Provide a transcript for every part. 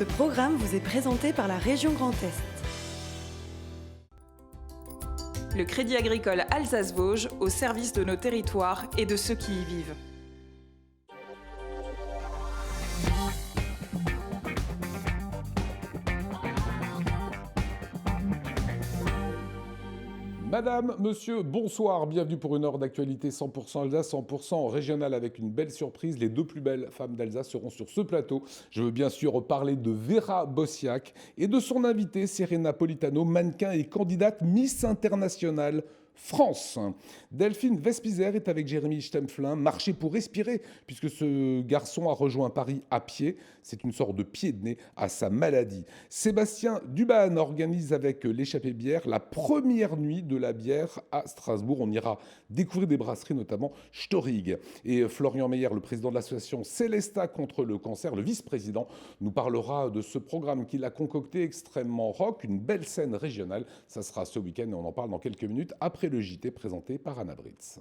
Ce programme vous est présenté par la région Grand Est. Le Crédit Agricole Alsace-Vosges au service de nos territoires et de ceux qui y vivent. Madame, monsieur, bonsoir, bienvenue pour une heure d'actualité 100% Alsace, 100% régionale avec une belle surprise. Les deux plus belles femmes d'Alsace seront sur ce plateau. Je veux bien sûr parler de Vera Bosniak et de son invitée Serena Politano, mannequin et candidate Miss Internationale France. Delphine Vespizer est avec Jérémy Stempflin, marcher pour respirer, puisque ce garçon a rejoint Paris à pied. C'est une sorte de pied de nez à sa maladie. Sébastien Duban organise avec l'échappée bière la première nuit de la bière à Strasbourg. On ira découvrir des brasseries, notamment Storig. Et Florian Meyer, le président de l'association Célesta contre le cancer, le vice-président, nous parlera de ce programme qu'il a concocté extrêmement rock, une belle scène régionale. Ça sera ce week-end et on en parle dans quelques minutes après le JT présenté par Anna Britz.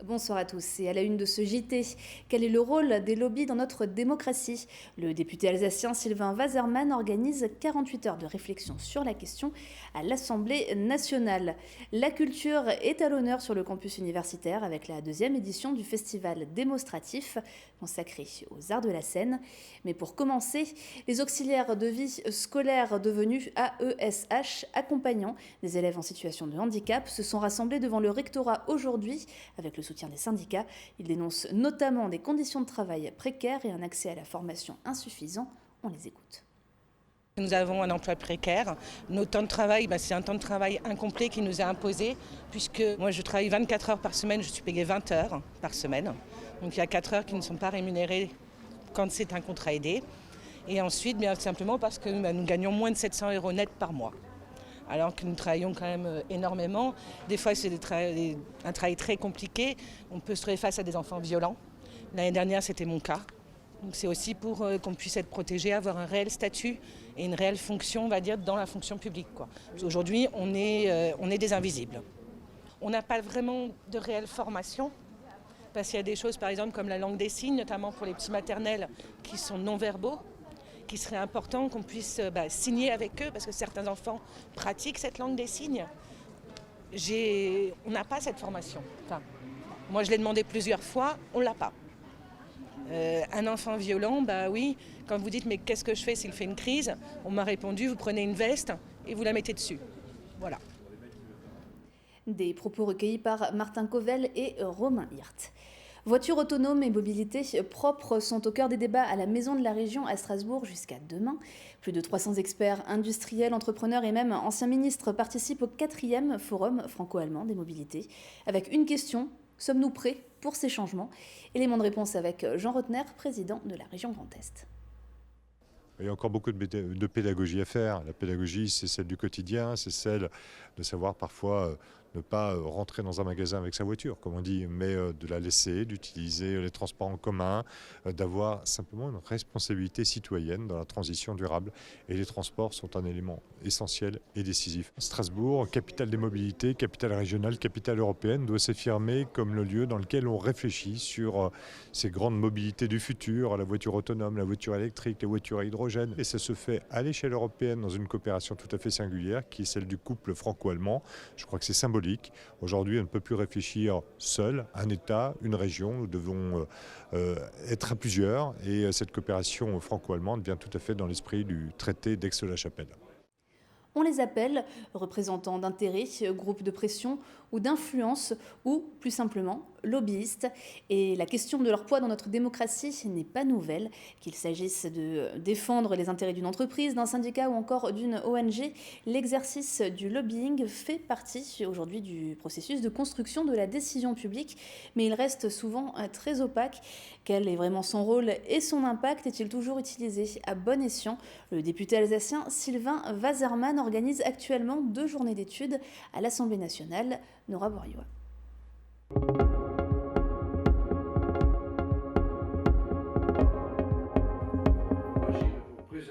Bonsoir à tous. Et à la une de ce JT, quel est le rôle des lobbies dans notre démocratie ? Le député alsacien Sylvain Waserman organise 48 heures de réflexion sur la question à l'Assemblée nationale. La culture est à l'honneur sur le campus universitaire avec la deuxième édition du festival démonstratif consacré aux arts de la scène. Mais pour commencer, les auxiliaires de vie scolaire devenus AESH, accompagnant des élèves en situation de handicap, se sont rassemblés devant le rectorat aujourd'hui avec le soutien des syndicats. Ils dénoncent notamment des conditions de travail précaires et un accès à la formation insuffisant. On les écoute. Nous avons un emploi précaire. Nos temps de travail, c'est un temps de travail incomplet qui nous est imposé, puisque moi je travaille 24 heures par semaine, je suis payée 20 heures par semaine. Donc il y a 4 heures qui ne sont pas rémunérées quand c'est un contrat aidé. Et ensuite, bien simplement parce que nous gagnons moins de 700 € net par mois. Alors que nous travaillons quand même énormément. Des fois, c'est un travail très compliqué. On peut se trouver face à des enfants violents. L'année dernière, c'était mon cas. Donc c'est aussi pour qu'on puisse être protégé, avoir un réel statut et une réelle fonction, on va dire, dans la fonction publique, quoi. Aujourd'hui, on est des invisibles. On n'a pas vraiment de réelle formation, parce qu'il y a des choses, par exemple, comme la langue des signes, notamment pour les petits maternels qui sont non-verbaux, qu'il serait important qu'on puisse signer avec eux, parce que certains enfants pratiquent cette langue des signes. On n'a pas cette formation. Enfin, moi, je l'ai demandé plusieurs fois, on ne l'a pas. Un enfant violent, oui, quand vous dites « mais qu'est-ce que je fais s'il fait une crise ?» On m'a répondu « vous prenez une veste et vous la mettez dessus ». Voilà. Des propos recueillis par Martin Covell et Romain Hirt. Voitures autonomes et mobilité propre sont au cœur des débats à la Maison de la Région à Strasbourg jusqu'à demain. Plus de 300 experts, industriels, entrepreneurs et même anciens ministres participent au 4e forum franco-allemand des mobilités. Avec une question, sommes-nous prêts pour ces changements ? Élément de réponse avec Jean Rotner, président de la région Grand Est. Il y a encore beaucoup de pédagogie à faire. La pédagogie, c'est celle du quotidien, c'est celle de savoir parfois ne pas rentrer dans un magasin avec sa voiture, comme on dit, mais de la laisser, d'utiliser les transports en commun, d'avoir simplement une responsabilité citoyenne dans la transition durable. Et les transports sont un élément essentiel et décisif. Strasbourg, capitale des mobilités, capitale régionale, capitale européenne, doit s'affirmer comme le lieu dans lequel on réfléchit sur ces grandes mobilités du futur, la voiture autonome, la voiture électrique, les voitures à hydrogène. Et ça se fait à l'échelle européenne dans une coopération tout à fait singulière qui est celle du couple franco-allemand. Je crois que c'est symbolique. Aujourd'hui, on ne peut plus réfléchir seul, un État, une région. Nous devons être à plusieurs et cette coopération franco-allemande vient tout à fait dans l'esprit du traité d'Aix-la-Chapelle. On les appelle représentants d'intérêts, groupes de pression ou d'influence ou, plus simplement, lobbyistes. Et la question de leur poids dans notre démocratie n'est pas nouvelle. Qu'il s'agisse de défendre les intérêts d'une entreprise, d'un syndicat ou encore d'une ONG, l'exercice du lobbying fait partie aujourd'hui du processus de construction de la décision publique. Mais il reste souvent très opaque. Quel est vraiment son rôle et son impact ? Est-il toujours utilisé à bon escient ? Le député alsacien Sylvain Waserman organise actuellement 2 journées d'études à l'Assemblée nationale. Nora Borioa.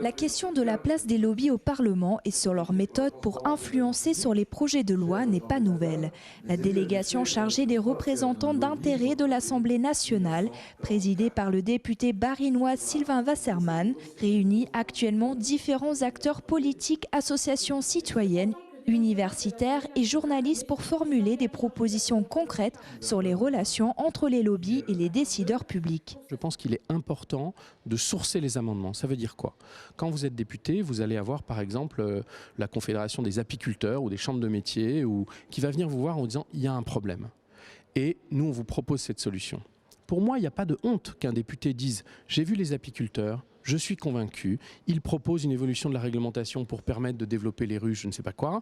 La question de la place des lobbies au Parlement et sur leur méthode pour influencer sur les projets de loi n'est pas nouvelle. La délégation chargée des représentants d'intérêt de l'Assemblée nationale, présidée par le député barinois Sylvain Wasserman, réunit actuellement différents acteurs politiques, associations citoyennes, universitaires et journalistes pour formuler des propositions concrètes sur les relations entre les lobbies et les décideurs publics. Je pense qu'il est important de sourcer les amendements. Ça veut dire quoi? Quand vous êtes député, vous allez avoir par exemple la Confédération des apiculteurs ou des chambres de métiers qui va venir vous voir en disant il y a un problème. Et nous, on vous propose cette solution. Pour moi, il n'y a pas de honte qu'un député dise « j'ai vu les apiculteurs ». Je suis convaincu, il propose une évolution de la réglementation pour permettre de développer les ruches, je ne sais pas quoi.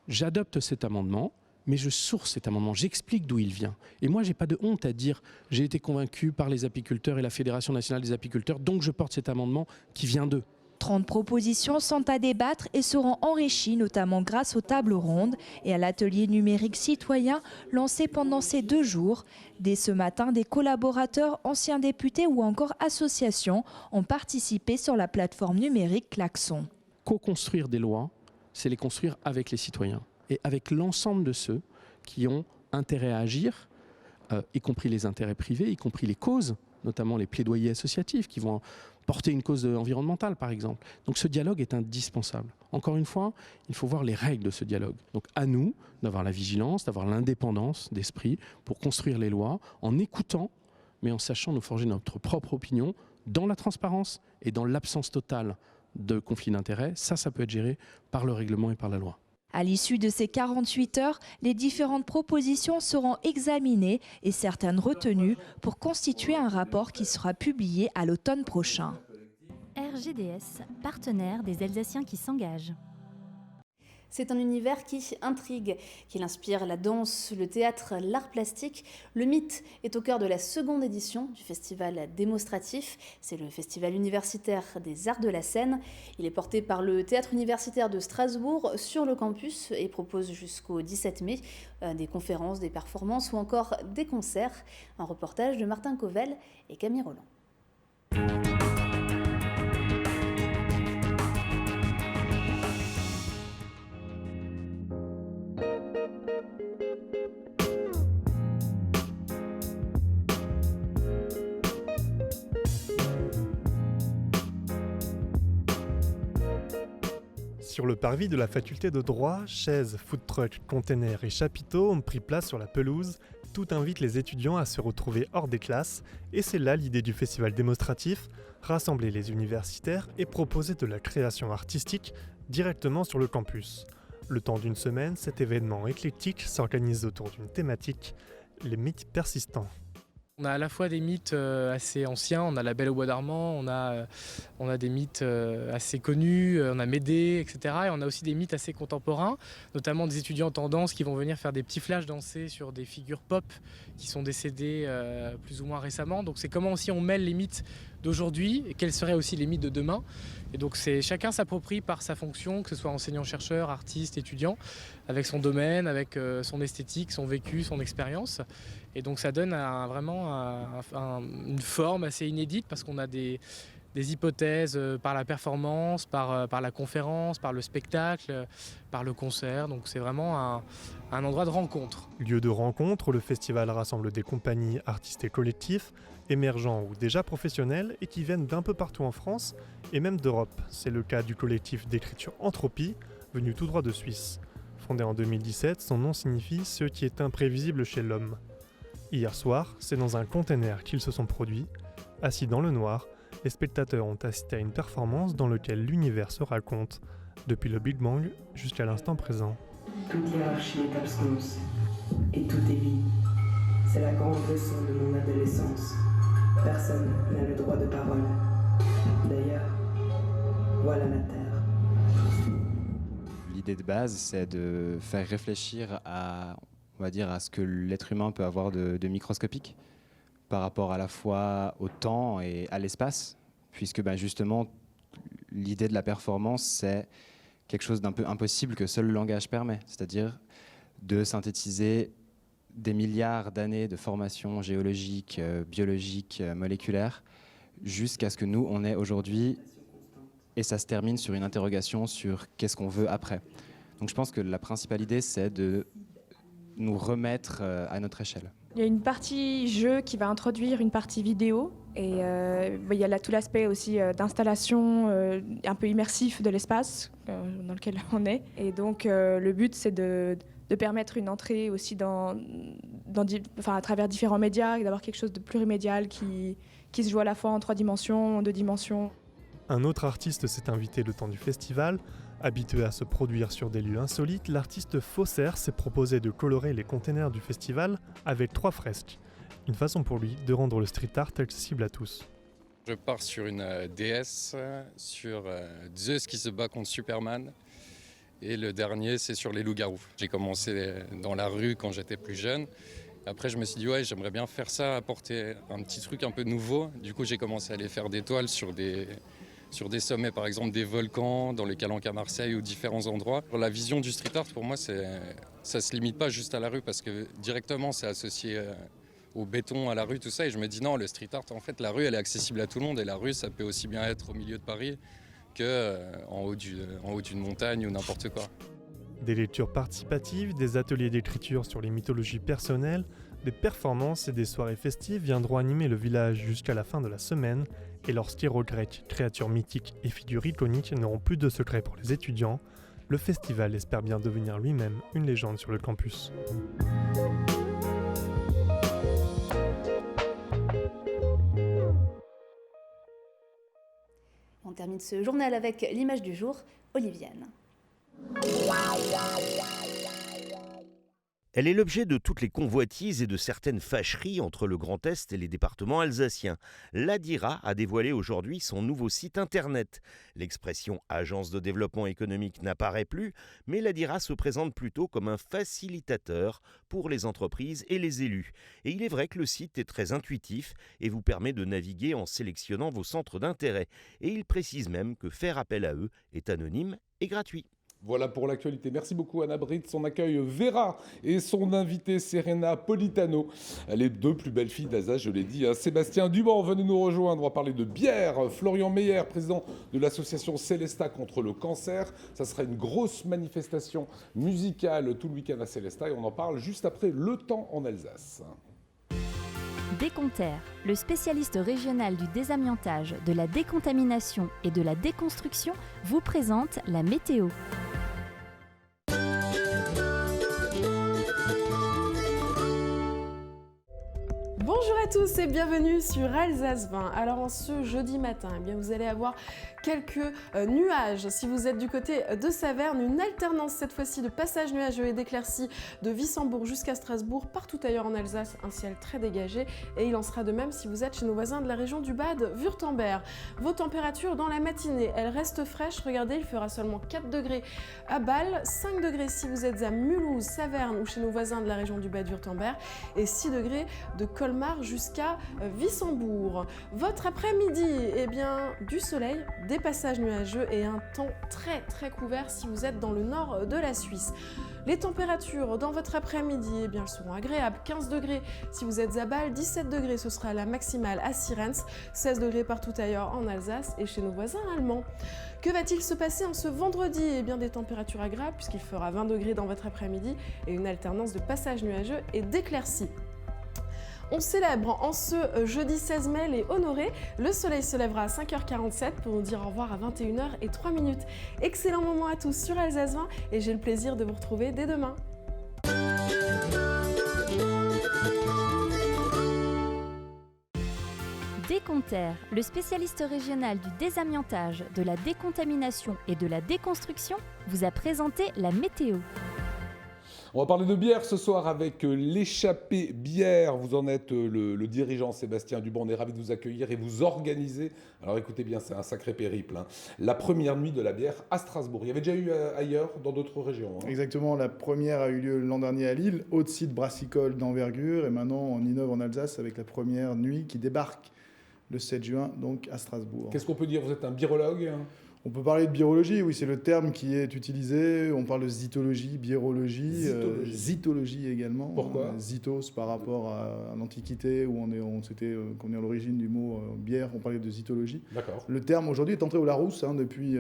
J'adopte cet amendement, mais je source cet amendement, j'explique d'où il vient. Et moi, je n'ai pas de honte à dire j'ai été convaincu par les apiculteurs et la Fédération nationale des apiculteurs, donc je porte cet amendement qui vient d'eux. 30 propositions sont à débattre et seront enrichies notamment grâce aux tables rondes et à l'atelier numérique citoyen lancé pendant ces 2 jours. Dès ce matin, des collaborateurs, anciens députés ou encore associations ont participé sur la plateforme numérique Klaxon. Co-construire des lois, c'est les construire avec les citoyens et avec l'ensemble de ceux qui ont intérêt à agir, y compris les intérêts privés, y compris les causes, notamment les plaidoyers associatifs qui vont porter une cause environnementale par exemple. Donc ce dialogue est indispensable. Encore une fois, il faut voir les règles de ce dialogue. Donc à nous d'avoir la vigilance, d'avoir l'indépendance d'esprit pour construire les lois en écoutant, mais en sachant nous forger notre propre opinion dans la transparence et dans l'absence totale de conflit d'intérêts. Ça peut être géré par le règlement et par la loi. À l'issue de ces 48 heures, les différentes propositions seront examinées et certaines retenues pour constituer un rapport qui sera publié à l'automne prochain. RGDS, partenaire des Alsaciens qui s'engagent. C'est un univers qui intrigue, qui inspire la danse, le théâtre, l'art plastique. Le mythe est au cœur de la seconde édition du festival démonstratif. C'est le festival universitaire des arts de la scène. Il est porté par le théâtre universitaire de Strasbourg sur le campus et propose jusqu'au 17 mai des conférences, des performances ou encore des concerts. Un reportage de Martin Covel et Camille Roland. Sur le parvis de la faculté de droit, chaises, food trucks, containers et chapiteaux ont pris place sur la pelouse. Tout invite les étudiants à se retrouver hors des classes. Et c'est là l'idée du festival démonstratif, rassembler les universitaires et proposer de la création artistique directement sur le campus. Le temps d'une semaine, cet événement éclectique s'organise autour d'une thématique, les mythes persistants. On a à la fois des mythes assez anciens, on a la Belle au bois d'Armand, on a des mythes assez connus, on a Médée, etc. Et on a aussi des mythes assez contemporains, notamment des étudiants en tendance qui vont venir faire des petits flashs dansés sur des figures pop qui sont décédées plus ou moins récemment. Donc c'est comment aussi on mêle les mythes d'aujourd'hui et quels seraient aussi les mythes de demain. Et donc chacun s'approprie par sa fonction, que ce soit enseignant-chercheur, artiste, étudiant, avec son domaine, avec son esthétique, son vécu, son expérience. Et donc ça donne une forme assez inédite parce qu'on a des hypothèses par la performance, par la conférence, par le spectacle, par le concert. Donc c'est vraiment un endroit de rencontre. Lieu de rencontre, le festival rassemble des compagnies, artistes et collectifs, émergents ou déjà professionnels et qui viennent d'un peu partout en France et même d'Europe. C'est le cas du collectif d'écriture Entropie, venu tout droit de Suisse. Fondé en 2017, son nom signifie « ce qui est imprévisible chez l'homme ». Hier soir, c'est dans un container qu'ils se sont produits. Assis dans le noir, les spectateurs ont assisté à une performance dans laquelle l'univers se raconte, depuis le Big Bang jusqu'à l'instant présent. Toute hiérarchie est absence, et tout est vie. C'est la grande leçon de mon adolescence. Personne n'a le droit de parole. D'ailleurs, voilà la Terre. L'idée de base, c'est de faire réfléchir à ce que l'être humain peut avoir de microscopique par rapport à la fois au temps et à l'espace, puisque justement, l'idée de la performance, c'est quelque chose d'un peu impossible que seul le langage permet, c'est-à-dire de synthétiser des milliards d'années de formation géologique, biologique, moléculaire, jusqu'à ce que nous, on ait aujourd'hui et ça se termine sur une interrogation sur qu'est-ce qu'on veut après. Donc je pense que la principale idée, c'est de nous remettre à notre échelle. Il y a une partie jeu qui va introduire une partie vidéo et il y a tout l'aspect aussi d'installation un peu immersif de l'espace dans lequel on est. Et donc le but c'est de permettre une entrée aussi à travers différents médias et d'avoir quelque chose de plurimédial qui se joue à la fois en 3 dimensions, en 2 dimensions. Un autre artiste s'est invité le temps du festival. Habitué à se produire sur des lieux insolites, l'artiste Faussaire s'est proposé de colorer les containers du festival avec 3 fresques. Une façon pour lui de rendre le street art accessible à tous. Je pars sur une déesse, sur Zeus qui se bat contre Superman. Et le dernier, c'est sur les loups-garous. J'ai commencé dans la rue quand j'étais plus jeune. Après, je me suis dit, ouais, j'aimerais bien faire ça, apporter un petit truc un peu nouveau. Du coup, j'ai commencé à aller faire des toiles sur des sommets, par exemple des volcans, dans les Calanques à Marseille ou différents endroits. La vision du street art, pour moi, ça ne se limite pas juste à la rue parce que directement, c'est associé au béton, à la rue, tout ça. Et je me dis non, le street art, en fait, la rue, elle est accessible à tout le monde. Et la rue, ça peut aussi bien être au milieu de Paris qu'en haut d'une montagne ou n'importe quoi. Des lectures participatives, des ateliers d'écriture sur les mythologies personnelles, des performances et des soirées festives viendront animer le village jusqu'à la fin de la semaine. Et lorsque héros grecs, créatures mythiques et figures iconiques n'auront plus de secrets pour les étudiants, le festival espère bien devenir lui-même une légende sur le campus. On termine ce journal avec l'image du jour, Olivienne. Elle est l'objet de toutes les convoitises et de certaines fâcheries entre le Grand Est et les départements alsaciens. L'Adira a dévoilé aujourd'hui son nouveau site internet. L'expression « agence de développement économique » n'apparaît plus, mais l'Adira se présente plutôt comme un facilitateur pour les entreprises et les élus. Et il est vrai que le site est très intuitif et vous permet de naviguer en sélectionnant vos centres d'intérêt. Et il précise même que faire appel à eux est anonyme et gratuit. Voilà pour l'actualité. Merci beaucoup Anna Britt, son accueil Vera et son invité Serena Politano. Les 2 plus belles filles d'Alsace, je l'ai dit. Sébastien Duban, venez nous rejoindre. On va parler de bière. Florian Meyer, président de l'association Célesta contre le cancer. Ça sera une grosse manifestation musicale tout le week-end à Célesta et on en parle juste après Le Temps en Alsace. Déconter, le spécialiste régional du désamiantage, de la décontamination et de la déconstruction, vous présente la météo. Bonjour à tous et bienvenue sur Alsace 20. Alors en ce jeudi matin, eh bien, vous allez avoir quelques nuages. Si vous êtes du côté de Saverne, une alternance cette fois-ci de passages nuageux et d'éclaircies de Wissembourg jusqu'à Strasbourg. Partout ailleurs en Alsace, un ciel très dégagé et il en sera de même si vous êtes chez nos voisins de la région du Bade-Württemberg. Vos températures dans la matinée, elles restent fraîches. Regardez, il fera seulement 4 degrés à Bâle, 5 degrés si vous êtes à Mulhouse, Saverne ou chez nos voisins de la région du Bade-Württemberg et 6 degrés de Colmar jusqu'à Wissembourg. Votre après-midi, eh bien, du soleil, des passages nuageux et un temps très très couvert si vous êtes dans le nord de la Suisse. Les températures dans votre après-midi, eh bien, elles seront agréables. 15 degrés si vous êtes à Bâle, 17 degrés ce sera la maximale à Sierentz, 16 degrés partout ailleurs en Alsace et chez nos voisins allemands. Que va-t-il se passer en ce vendredi ? Eh bien, des températures agréables puisqu'il fera 20 degrés dans votre après-midi et une alternance de passages nuageux et d'éclaircies. On célèbre en ce jeudi 16 mai les honorés. Le soleil se lèvera à 5h47 pour nous dire au revoir à 21h03. Excellent moment à tous sur Alsace 20 et j'ai le plaisir de vous retrouver dès demain. Déconter, le spécialiste régional du désamiantage, de la décontamination et de la déconstruction, vous a présenté la météo. On va parler de bière ce soir avec l'échappée bière. Vous en êtes le dirigeant Sébastien Duban. On est ravis de vous accueillir et vous organiser. Alors écoutez bien, c'est un sacré périple. La première nuit de la bière à Strasbourg. Il y avait déjà eu ailleurs, dans d'autres régions. Exactement. La première a eu lieu l'an dernier à Lille, haute site brassicole d'envergure. Et maintenant, on innove en Alsace avec la première nuit qui débarque le 7 juin, donc à Strasbourg. Qu'est-ce qu'on peut dire ? Vous êtes un birologue ? On peut parler de birologie, oui, c'est le terme qui est utilisé. On parle de zytologie, birologie, zytologie également. Pourquoi Zytos par rapport à l'Antiquité, où qu'on est à l'origine du mot bière, on parlait de zytologie. D'accord. Le terme aujourd'hui est entré au Larousse depuis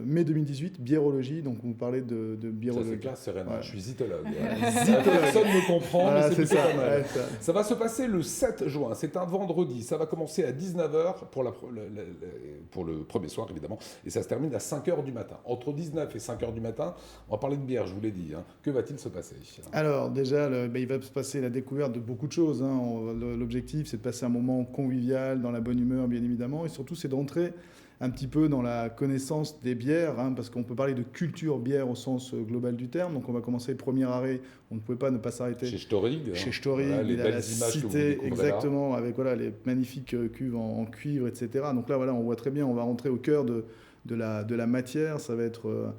mai 2018, biérologie, donc on parlait de birologie. Ça c'est classe, Serena, Ouais. je suis zytologue. Personne ne comprend, Voilà, mais c'est c'est plutôt ça, pas mal. ouais, ça. Ça va se passer le 7 juin, c'est un vendredi, ça va commencer à 19h pour le premier soir évidemment, et ça se termine à 5h du matin. Entre 19 et 5h du matin, on va parler de bière, je vous l'ai dit. Que va-t-il se passer ? Alors déjà, il va se passer la découverte de beaucoup de choses. L'objectif, c'est de passer un moment convivial, dans la bonne humeur bien évidemment, et surtout c'est d'entrer un petit peu dans la connaissance des bières, parce qu'on peut parler de culture bière au sens global du terme. Donc on va commencer le premier arrêt, on ne pouvait pas ne pas s'arrêter. Chez Storig. Chez Storig, voilà, les à belles la images que vous cité, découvrez exactement, avec les magnifiques cuves en cuivre, etc. Donc là, on voit très bien, on va rentrer au cœur de la matière, ça va être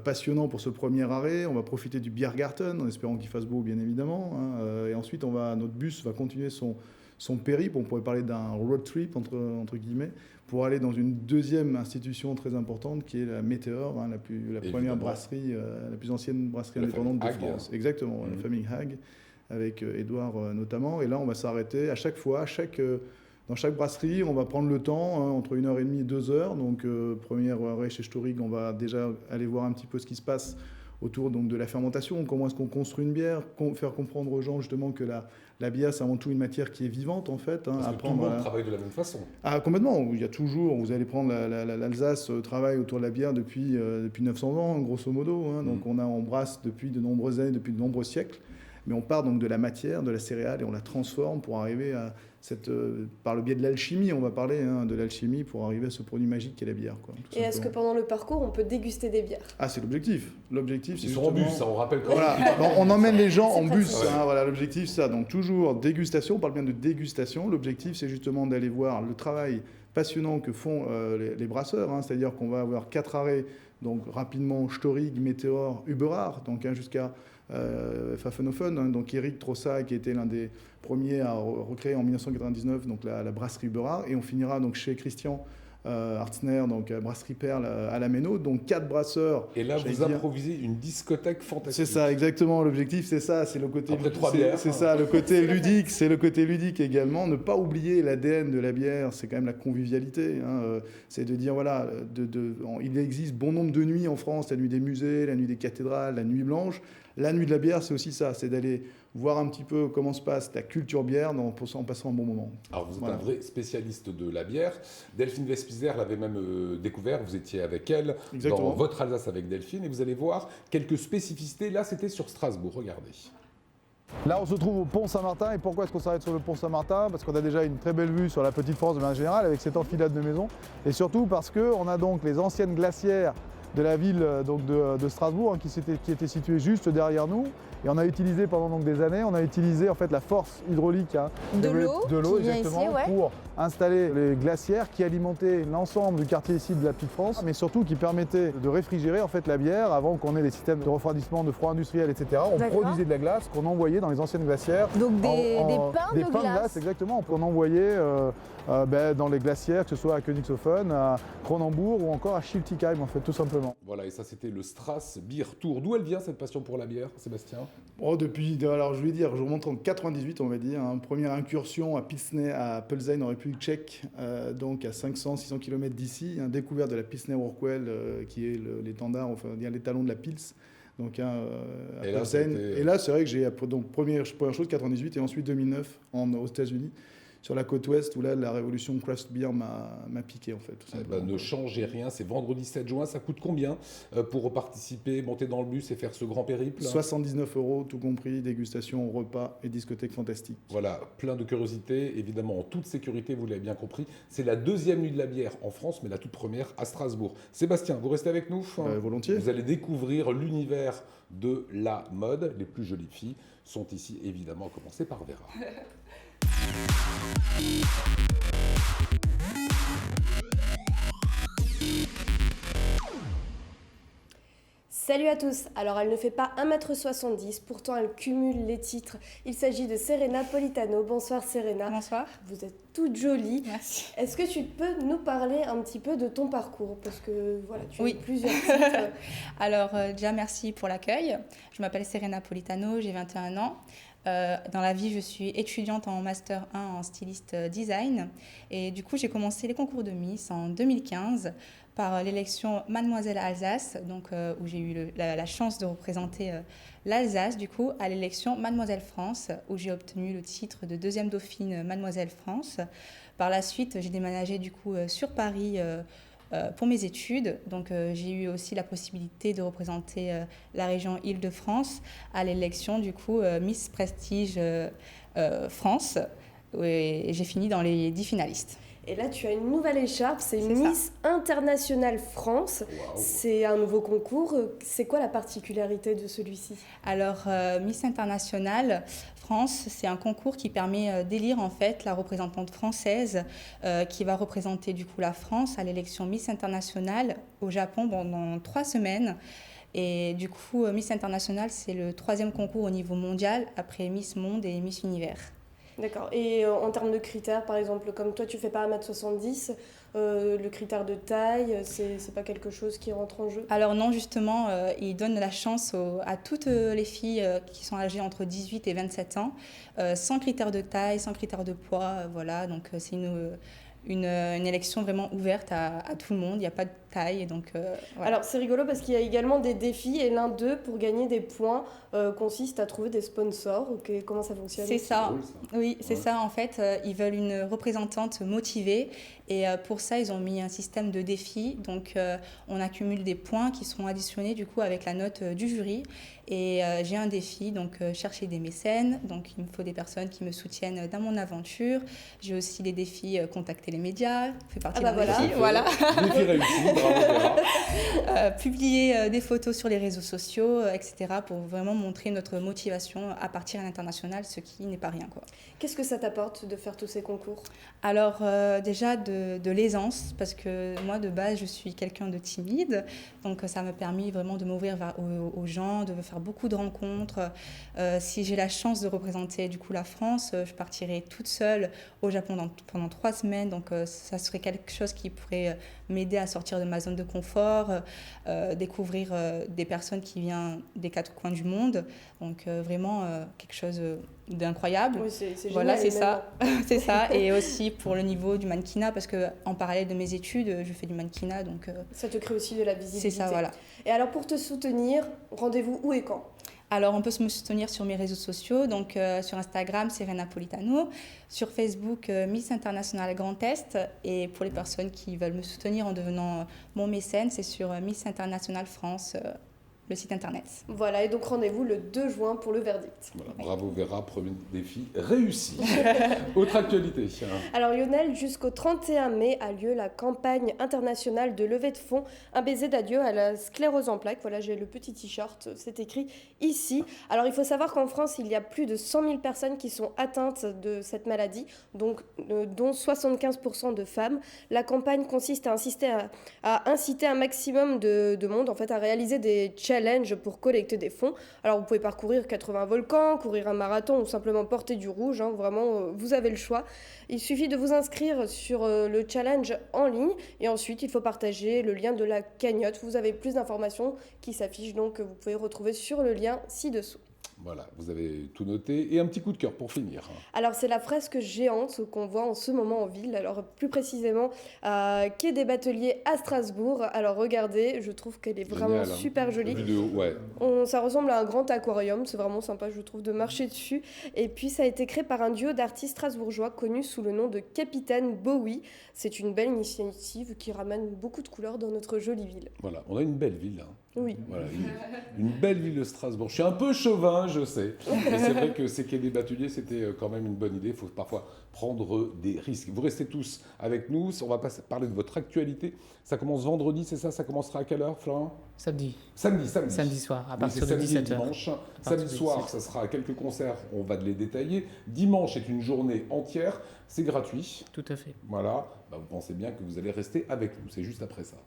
passionnant pour ce premier arrêt. On va profiter du Biergarten, en espérant qu'il fasse beau, bien évidemment. Et ensuite, notre bus va continuer son périple. On pourrait parler d'un road trip, entre guillemets, pour aller dans une deuxième institution très importante, qui est la Météor, la première brasserie, la plus ancienne brasserie indépendante de France. Exactement, la famille Hague, avec Édouard notamment. Et là, on va s'arrêter à chaque fois, dans chaque brasserie, on va prendre le temps, entre 1h30 et 2h. Donc, premier arrêt chez Storig, on va déjà aller voir un petit peu ce qui se passe autour donc, de la fermentation. Comment est-ce qu'on construit une bière, faire comprendre aux gens justement que la bière, c'est avant tout une matière qui est vivante, en fait. Parce que tout le monde travaille de la même façon. Ah, complètement. Il y a toujours, vous allez prendre l'Alsace travaille autour de la bière depuis 900 ans, grosso modo. Donc, on brasse depuis de nombreuses années, depuis de nombreux siècles. Mais on part donc de la matière, de la céréale, et on la transforme pour arriver à par le biais de l'alchimie, on va parler de l'alchimie pour arriver à ce produit magique qu'est la bière. Et est-ce que pendant le parcours, on peut déguster des bières ? Ah, c'est l'objectif. L'objectif, c'est ils sont en bus, on rappelle quand même. Voilà. On emmène les gens en bus. Voilà, l'objectif, c'est ça. Donc toujours dégustation, on parle bien de dégustation. L'objectif, c'est justement d'aller voir le travail passionnant que font les brasseurs. C'est-à-dire qu'on va avoir 4 arrêts, donc rapidement Storig, Météor, Uberard, donc jusqu'à Pfaffenhofen, donc Eric Trossa qui était l'un des premiers à recréer en 1999 donc la brasserie Uberard, et on finira donc chez Christian Hartzner, donc brasserie Perle à la Méno, donc 4 brasseurs. Et là, vous improvisez une discothèque fantastique. C'est ça, exactement. L'objectif, c'est ça, c'est le côté. Après 3 bières. C'est ça, le côté ludique. C'est le côté ludique également. Ne pas oublier l'ADN de la bière, c'est quand même la convivialité. C'est de dire voilà, il existe bon nombre de nuits en France, la nuit des musées, la nuit des cathédrales, la nuit blanche. La nuit de la bière, c'est aussi ça, c'est d'aller voir un petit peu comment se passe la culture bière en passant un bon moment. Alors vous êtes un vrai spécialiste de la bière. Delphine Vespizer l'avait même découvert, vous étiez avec elle dans votre Alsace avec Delphine, et vous allez voir quelques spécificités. Là, c'était sur Strasbourg, regardez. Là, on se trouve au Pont Saint-Martin. Et pourquoi est-ce qu'on s'arrête sur le Pont Saint-Martin ? Parce qu'on a déjà une très belle vue sur la Petite France de manière générale, avec cette enfilade de maisons. Et surtout parce qu'on a donc les anciennes glacières de la ville donc de Strasbourg, qui était située juste derrière nous. Et on a utilisé pendant donc des années, en fait la force hydraulique de l'eau exactement ici, pour installer les glacières qui alimentaient l'ensemble du quartier ici de la Petite France, mais surtout qui permettaient de réfrigérer en fait la bière avant qu'on ait les systèmes de refroidissement, de froid industriel, etc. On produisait de la glace qu'on envoyait dans les anciennes glacières. Donc des pains de glace. Exactement, qu'on envoyait dans les glacières, que ce soit à Königshofen, à Kronenbourg ou encore à Schiltigheim, en fait, tout simplement. Voilà, et ça c'était le Strass Beer Tour. D'où elle vient cette passion pour la bière, Sébastien ? Alors je vais dire, je remonte en 98, on va dire, première incursion à Pilsner, à Plzeň, en République tchèque, donc à 500-600 km d'ici, découverte de la Pilsner Urquell, qui est l'étendard, enfin dire l'étalon de la Pils. Donc à Plzeň. Et là, c'est vrai que j'ai donc première chose 98 et ensuite 2009 aux États-Unis, sur la côte ouest, où là la révolution craft beer m'a piqué en fait. Tout simplement. Ne changez rien, c'est vendredi 7 juin. Ça coûte combien pour participer, monter dans le bus et faire ce grand périple ? 79 €, tout compris, dégustation, repas et discothèque fantastique. Voilà, plein de curiosité, évidemment en toute sécurité, vous l'avez bien compris. C'est la deuxième nuit de la bière en France, mais la toute première à Strasbourg. Sébastien, vous restez avec nous ? Volontiers. Vous allez découvrir l'univers de la mode. Les plus jolies filles sont ici, évidemment, à commencer par Vera. Salut à tous. Alors elle ne fait pas 1m70, pourtant elle cumule les titres. Il s'agit de Serena Politano. Bonsoir Serena. Bonsoir. Vous êtes toute jolie. Merci. Est-ce que tu peux nous parler un petit peu de ton parcours? Parce que voilà, tu as eu plusieurs titres. Alors déjà merci pour l'accueil. Je m'appelle Serena Politano, j'ai 21 ans. Dans la vie, je suis étudiante en Master 1 en styliste design. Et du coup, j'ai commencé les concours de Miss en 2015 par l'élection Mademoiselle Alsace, donc, où j'ai eu la chance de représenter l'Alsace, du coup, à l'élection Mademoiselle France, où j'ai obtenu le titre de deuxième dauphine Mademoiselle France. Par la suite, j'ai déménagé du coup sur Paris pour mes études. Donc, j'ai eu aussi la possibilité de représenter la région Île-de-France à l'élection du coup Miss Prestige France. Et j'ai fini dans les 10 finalistes. Et là, tu as une nouvelle écharpe, c'est Miss Internationale France. Wow. C'est un nouveau concours. C'est quoi la particularité de celui-ci? Alors, Miss Internationale France, c'est un concours qui permet d'élire en fait la représentante française qui va représenter du coup la France à l'élection Miss Internationale au Japon pendant 3 semaines. Et du coup, Miss Internationale, c'est le 3e concours au niveau mondial après Miss Monde et Miss Univers. D'accord. Et en termes de critères, par exemple, comme toi, tu fais pas 1m70, le critère de taille, c'est pas quelque chose qui rentre en jeu? Alors non, justement, il donne la chance à toutes les filles qui sont âgées entre 18 et 27 ans, sans critère de taille, sans critère de poids, voilà. Donc c'est une élection vraiment ouverte à tout le monde, il n'y a pas de taille. Et donc, voilà. Alors c'est rigolo parce qu'il y a également des défis et l'un d'eux, pour gagner des points, consiste à trouver des sponsors. Okay, comment ça fonctionne? C'est ça, oui, c'est ça en fait. Ils veulent une représentante motivée et pour ça ils ont mis un système de défis. Donc on accumule des points qui seront additionnés du coup avec la note du jury. Et j'ai un défi, donc chercher des mécènes. Donc il me faut des personnes qui me soutiennent dans mon aventure. J'ai aussi des défis, contacter les médias, fait partie d'un défi. Voilà. Défi réussi, bravo Vera. Publier des photos sur les réseaux sociaux, etc. pour vraiment montrer notre motivation à partir à l'international, ce qui n'est pas rien, quoi. Qu'est-ce que ça t'apporte de faire tous ces concours? Alors déjà de l'aisance, parce que moi de base je suis quelqu'un de timide, donc ça m'a permis vraiment de m'ouvrir aux gens, de faire beaucoup de rencontres. Si j'ai la chance de représenter du coup la France, je partirai toute seule au Japon pendant 3 semaines, donc ça serait quelque chose qui pourrait m'aider à sortir de ma zone de confort, découvrir des personnes qui viennent des 4 coins du monde, donc vraiment quelque chose d'incroyable. Oui, c'est voilà, génial, c'est ça. C'est ça. Et aussi pour le niveau du mannequinat, parce qu'en parallèle de mes études, je fais du mannequinat. Donc, ça te crée aussi de la visibilité. C'est ça, voilà. Et alors pour te soutenir, rendez-vous où et quand? Alors on peut me soutenir sur mes réseaux sociaux, donc sur Instagram, Serena Politano, sur Facebook, Miss International Grand Est, et pour les personnes qui veulent me soutenir en devenant mon mécène, c'est sur Miss International France, le site internet. Voilà, et donc rendez-vous le 2 juin pour le verdict. Voilà, bravo Vera, premier défi réussi. Autre actualité. Alors Lionel, jusqu'au 31 mai a lieu la campagne internationale de levée de fonds, un baiser d'adieu à la sclérose en plaques. Voilà, j'ai le petit t-shirt, c'est écrit ici. Alors il faut savoir qu'en France, il y a plus de 100 000 personnes qui sont atteintes de cette maladie, donc, dont 75% de femmes. La campagne consiste à inciter un maximum de monde en fait, à réaliser des challenges pour collecter des fonds. Alors vous pouvez parcourir 80 volcans, courir un marathon ou simplement porter du rouge, hein, vraiment vous avez le choix. Il suffit de vous inscrire sur le challenge en ligne et ensuite il faut partager le lien de la cagnotte. Vous avez plus d'informations qui s'affichent, donc vous pouvez retrouver sur le lien ci-dessous. Voilà, vous avez tout noté. Et un petit coup de cœur pour finir. Alors, c'est la fresque géante qu'on voit en ce moment en ville. Alors, plus précisément, quai des Bateliers à Strasbourg. Alors, regardez, je trouve qu'elle est vraiment super jolie. Ouais. Ça ressemble à un grand aquarium. C'est vraiment sympa, je trouve, de marcher dessus. Et puis, ça a été créé par un duo d'artistes strasbourgeois connus sous le nom de Capitaine Bowie. C'est une belle initiative qui ramène beaucoup de couleurs dans notre jolie ville. Voilà, on a une belle ville. Hein. Oui. Voilà, une belle ville de Strasbourg. Je suis un peu chauvin, je sais. Mais c'est vrai que ces quais des Bateliers, c'était quand même une bonne idée. Il faut parfois prendre des risques. Vous restez tous avec nous. On va parler de votre actualité. Ça commence vendredi, c'est ça? Ça commencera à quelle heure, Florent? Samedi. Samedi soir, à partir de samedi 17h. Dimanche. Samedi soir, ça sera quelques concerts. On va les détailler. Dimanche est une journée entière. C'est gratuit. Tout à fait. Voilà. Bah, vous pensez bien que vous allez rester avec nous. C'est juste après ça.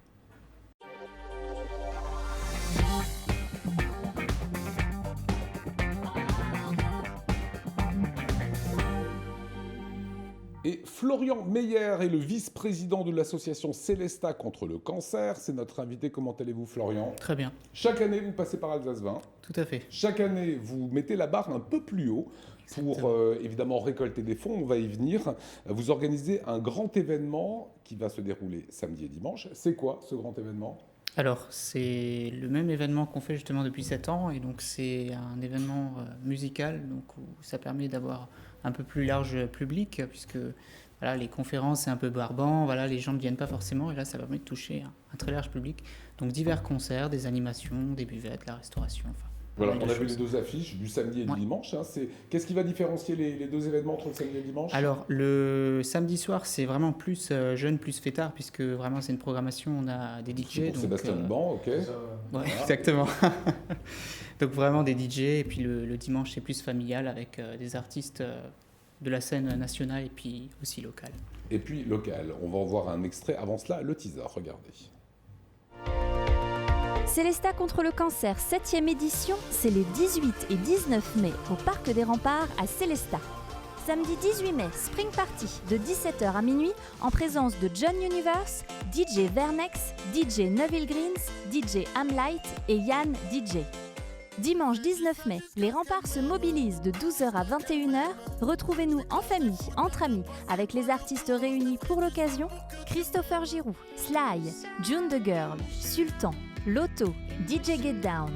Et Florian Meyer est le vice-président de l'association Célesta contre le cancer. C'est notre invité. Comment allez-vous, Florian? Très bien. Chaque année, vous passez par Alsace 20. Tout à fait. Chaque année, vous mettez la barre un peu plus haut pour évidemment récolter des fonds. On va y venir. Vous organisez un grand événement qui va se dérouler samedi et dimanche. C'est quoi ce grand événement? Alors, c'est le même événement qu'on fait justement depuis 7 ans. Et donc, c'est un événement musical donc, où ça permet d'avoir un peu plus large public, puisque voilà, les conférences, c'est un peu barbant, voilà, les gens ne viennent pas forcément, et là, ça permet de toucher un très large public. Donc, divers concerts, des animations, des buvettes, la restauration, enfin. Voilà, on a vu les deux affiches du samedi et du dimanche. Hein. Qu'est-ce qui va différencier les deux événements entre le samedi et le dimanche? Alors, le samedi soir, c'est vraiment plus jeune, plus fêtard, puisque vraiment, c'est une programmation, on a des DJ. Pour Sébastien Ban, ok. Ouais, voilà. Exactement. Donc, vraiment des DJ. Et puis, le dimanche, c'est plus familial avec des artistes de la scène nationale et puis aussi locale. Et puis, local. On va en voir un extrait. Avant cela, le teaser, regardez. Célesta contre le cancer, 7e édition, c'est les 18 et 19 mai au Parc des Remparts à Célesta. Samedi 18 mai, Spring Party de 17h à minuit en présence de John Universe, DJ Vernex, DJ Neville Greens, DJ Amlight et Yann DJ. Dimanche 19 mai, les remparts se mobilisent de 12h à 21h. Retrouvez-nous en famille, entre amis, avec les artistes réunis pour l'occasion. Christopher Giroux, Sly, June the Girl, Sultan, Lotto, DJ Get Down.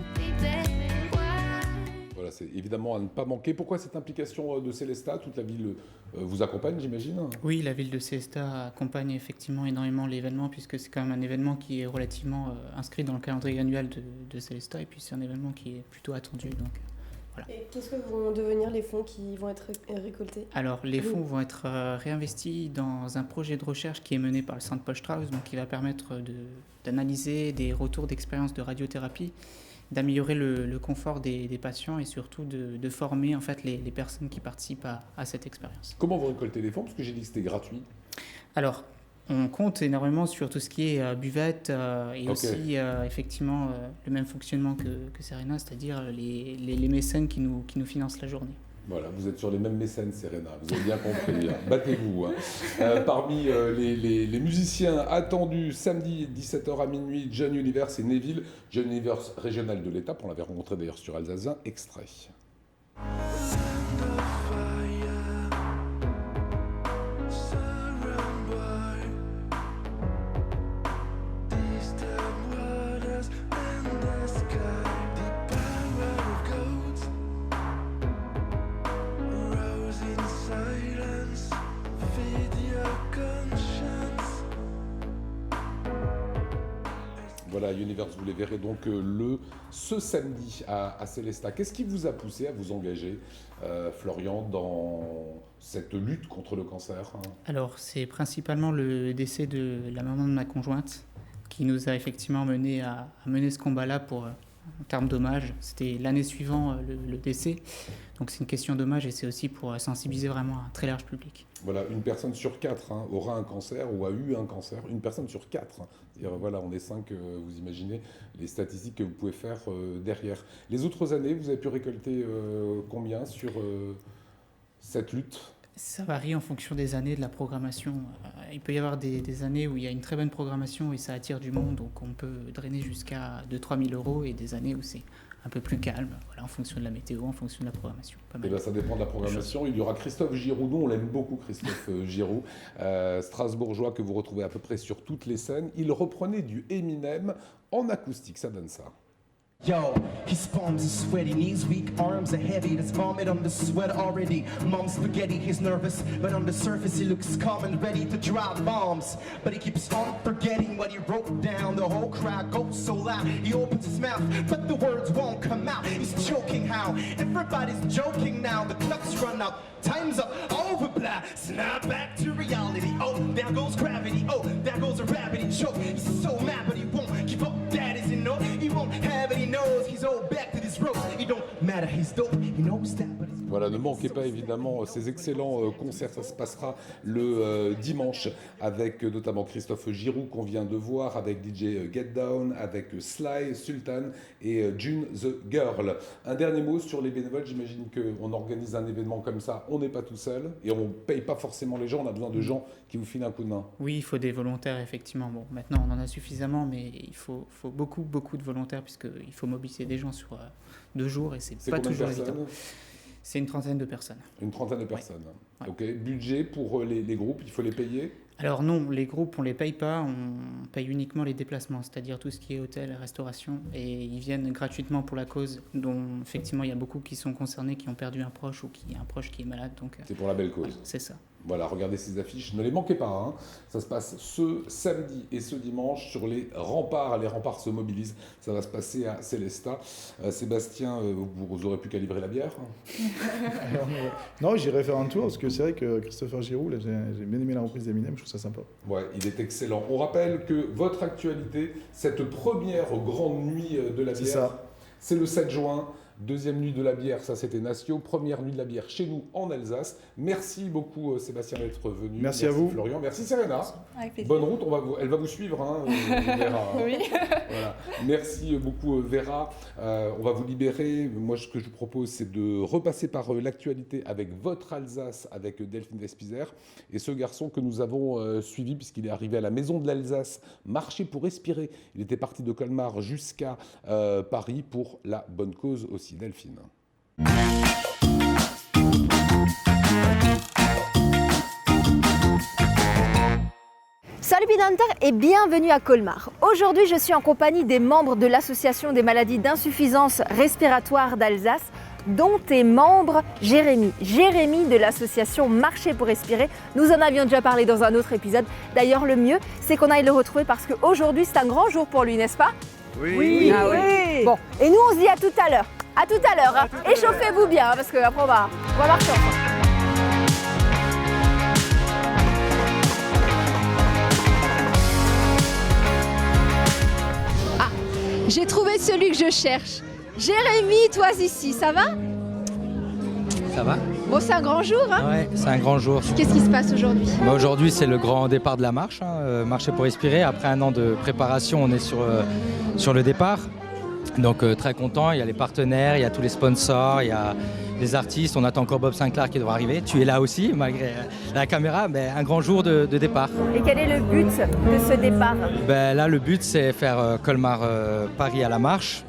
Voilà, c'est évidemment à ne pas manquer. Pourquoi cette implication de Célesta? Toute la ville vous accompagne, j'imagine? Oui, la ville de Célesta accompagne effectivement énormément l'événement, puisque c'est quand même un événement qui est relativement inscrit dans le calendrier annuel de Célesta, et puis c'est un événement qui est plutôt attendu. Donc, voilà. Et qu'est-ce que vont devenir les fonds qui vont être récoltés? Alors, les fonds vont être réinvestis dans un projet de recherche qui est mené par le Centre Paul Strauss, donc qui va permettre d'analyser des retours d'expérience de radiothérapie, d'améliorer le confort des patients et surtout de former en fait, les personnes qui participent à cette expérience. Comment vous récoltez les fonds? Parce que j'ai dit que c'était gratuit. Alors, on compte énormément sur tout ce qui est buvette et aussi effectivement le même fonctionnement que Serena, c'est-à-dire les mécènes qui nous financent la journée. Voilà, vous êtes sur les mêmes mécènes, Serena, vous avez bien compris, hein. Battez-vous. Hein. Parmi les musiciens attendus samedi 17h à minuit, John Universe et Neville, John Universe régional de l'Étape, on l'avait rencontré d'ailleurs sur Alsace 1, extrait. Voilà, Universe, vous les verrez donc ce samedi à Célesta. Qu'est-ce qui vous a poussé à vous engager, Florian, dans cette lutte contre le cancer? Alors, c'est principalement le décès de la maman de ma conjointe qui nous a effectivement mené à mener ce combat-là pour, en termes d'hommage. C'était l'année suivante le décès. Donc, c'est une question d'hommage et c'est aussi pour sensibiliser vraiment un très large public. Voilà, une personne sur 4 aura un cancer ou a eu un cancer. Une personne sur 4. Voilà, on est 5, vous imaginez les statistiques que vous pouvez faire derrière. Les autres années, vous avez pu récolter combien sur cette lutte? Ça varie en fonction des années de la programmation. Il peut y avoir des années où il y a une très bonne programmation et ça attire du monde, donc on peut drainer jusqu'à 2 000 à 3 000 €, et des années où c'est un peu plus calme, voilà, en fonction de la météo, en fonction de la programmation. Et ben, ça dépend de la programmation. Il y aura Christophe Giroux, nous on l'aime beaucoup, Christophe Giroux, strasbourgeois que vous retrouvez à peu près sur toutes les scènes. Il reprenait du Eminem en acoustique, ça donne ça. Yo, his palms are sweaty, knees weak, arms are heavy. There's vomit on the sweat already. Mom's spaghetti, he's nervous, but on the surface he looks calm and ready to drop bombs. But he keeps on forgetting what he wrote down. The whole crowd goes so loud. He opens his mouth, but the words won't come out. He's choking how? Everybody's joking now. The clock's run out, time's up, over blah. Snap back to reality. Oh, there goes gravity. Oh, there goes a rabbit. He choke. He's so mad, but he won't give up. That is enough. He won't have it. He knows he's all back to this road. It don't matter. He's dope. Voilà, ne manquez pas évidemment ces excellents concerts. Ça se passera le dimanche avec notamment Christophe Giroux qu'on vient de voir, avec DJ Get Down, avec Sly, Sultan et June the Girl. Un dernier mot sur les bénévoles. J'imagine qu'on organise un événement comme ça, on n'est pas tout seul et on ne paye pas forcément les gens, on a besoin de gens qui vous filent un coup de main. Oui, il faut des volontaires effectivement. Bon, maintenant on en a suffisamment, mais il faut beaucoup de volontaires puisqu'il faut mobiliser des gens sur 2 jours et c'est pas toujours évident. C'est une trentaine de personnes. Une trentaine de personnes. Ouais. Ok. Budget pour les groupes, il faut les payer ? Alors non, les groupes, on ne les paye pas, on paye uniquement les déplacements, c'est-à-dire tout ce qui est hôtel, restauration, et ils viennent gratuitement pour la cause, dont effectivement il y a beaucoup qui sont concernés, qui ont perdu un proche ou qui a un proche qui est malade. Donc, c'est pour la belle cause. Voilà, c'est ça. Voilà, regardez ces affiches, ne les manquez pas. Hein. Ça se passe ce samedi et ce dimanche sur les remparts. Les remparts se mobilisent. Ça va se passer à Célestat. Sébastien, vous aurez plus qu'à livrer la bière. Non, j'irai faire un tour parce que c'est vrai que Christopher Giroux, là, j'ai bien aimé la reprise d'Eminem, je trouve ça sympa. Ouais, il est excellent. On rappelle que votre actualité, cette première grande nuit de la bière, c'est le 7 juin. Deuxième nuit de la bière, ça c'était Natio. Première nuit de la bière chez nous en Alsace. Merci beaucoup Sébastien d'être venu. Merci à vous. Florian. Merci Serena. Avec plaisir. Bonne route, elle va vous suivre, hein, Vera. Oui. Voilà. Merci beaucoup Vera. On va vous libérer. Moi ce que je vous propose c'est de repasser par l'actualité avec votre Alsace, avec Delphine Vespizer. Et ce garçon que nous avons suivi puisqu'il est arrivé à la Maison de l'Alsace, marcher pour respirer. Il était parti de Colmar jusqu'à Paris pour la bonne cause aussi. Delphine. Salut Bidhunter et bienvenue à Colmar. Aujourd'hui, je suis en compagnie des membres de l'Association des maladies d'insuffisance respiratoire d'Alsace, dont est membre Jérémy. Jérémy de l'association Marcher pour respirer. Nous en avions déjà parlé dans un autre épisode. D'ailleurs, le mieux, c'est qu'on aille le retrouver parce qu'aujourd'hui, c'est un grand jour pour lui, n'est-ce pas ? Oui. Ah oui. Bon, et nous, on se dit à tout à l'heure. À tout à l'heure. Hein. Échauffez-vous bien, hein, parce qu'après, on va marcher ensemble. Ah, j'ai trouvé celui que je cherche. Jérémy, toi ici, ça va ? Ça va ? Bon, c'est un grand jour, hein ? Ouais, c'est un grand jour. Qu'est-ce qui se passe aujourd'hui ? Aujourd'hui, c'est le grand départ de la marche, Marcher pour respirer. Après un an de préparation, on est sur le départ. Donc très content, il y a les partenaires, il y a tous les sponsors, il y a les artistes. On attend encore Bob Sinclair qui devra arriver. Tu es là aussi, malgré la caméra, mais un grand jour de départ. Et quel est le but de ce départ ? Là, le but, c'est faire Colmar-Paris à la marche.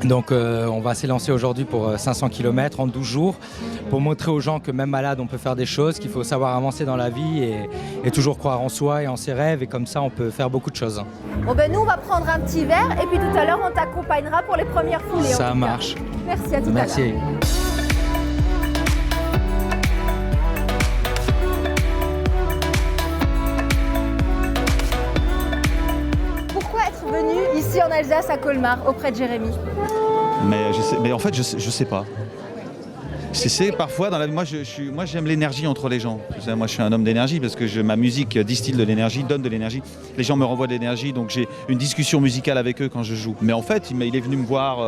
Donc on va s'élancer aujourd'hui pour 500 km en 12 jours pour montrer aux gens que même malade on peut faire des choses, qu'il faut savoir avancer dans la vie et toujours croire en soi et en ses rêves et comme ça on peut faire beaucoup de choses. Bon nous on va prendre un petit verre et puis tout à l'heure on t'accompagnera pour les premières foulées. Ça marche. Merci à tout à l'heure. Merci. Pourquoi être venu ici en Alsace à Colmar auprès de Jérémy ? Mais en fait, je sais pas. C'est parfois dans la vie, moi j'aime l'énergie entre les gens. Moi je suis un homme d'énergie parce que ma musique distille de l'énergie, donne de l'énergie. Les gens me renvoient de l'énergie, donc j'ai une discussion musicale avec eux quand je joue. Mais en fait, il est venu me voir,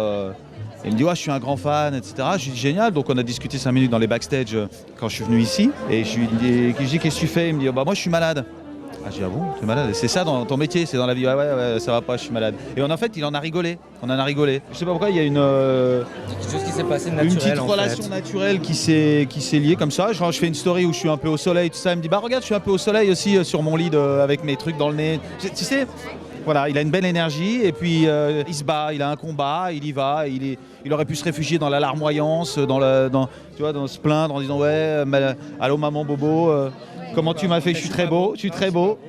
il me dit je suis un grand fan, etc. Je lui dis génial, donc on a discuté 5 minutes dans les backstage quand je suis venu ici. Et je lui dis qu'est-ce que tu fais ? Il me dit moi je suis malade. Ah, j'ai dit, ah bon, tu es malade ? C'est ça dans ton métier, c'est dans la vie. Ouais, ça va pas, je suis malade. Et en fait, il en a rigolé. On en a rigolé. Je sais pas pourquoi, il y a quelque chose qui s'est passé naturel, une petite relation naturelle qui s'est liée comme ça. Genre, je fais une story où je suis un peu au soleil, tout ça. Il me dit, regarde, je suis un peu au soleil aussi sur mon lit avec mes trucs dans le nez. Tu sais, voilà, il a une belle énergie et puis il se bat, il a un combat, il y va. Il aurait pu se réfugier dans la larmoyance, dans se plaindre en disant, allô maman bobo. Comment tu m'as fait, je suis très beau.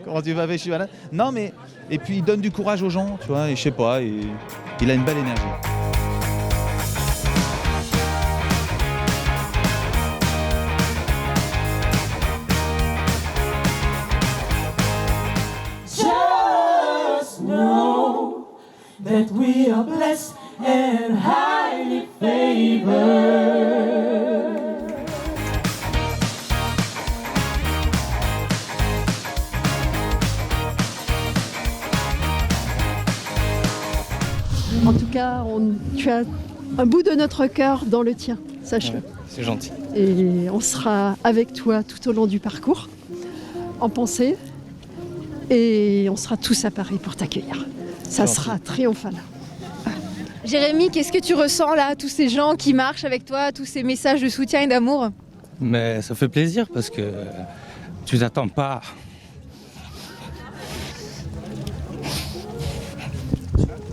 Comment tu m'as fait, je suis malade. Non, mais. Et puis il donne du courage aux gens, tu vois, et je sais pas, il a une belle énergie. Just know that we are blessed and highly favored. En tout cas, tu as un bout de notre cœur dans le tien. sache-le. C'est gentil. Et on sera avec toi tout au long du parcours, en pensée, et on sera tous à Paris pour t'accueillir. Ça sera triomphal. Jérémy, qu'est-ce que tu ressens là, tous ces gens qui marchent avec toi, tous ces messages de soutien et d'amour? Mais ça fait plaisir parce que tu t'attends pas.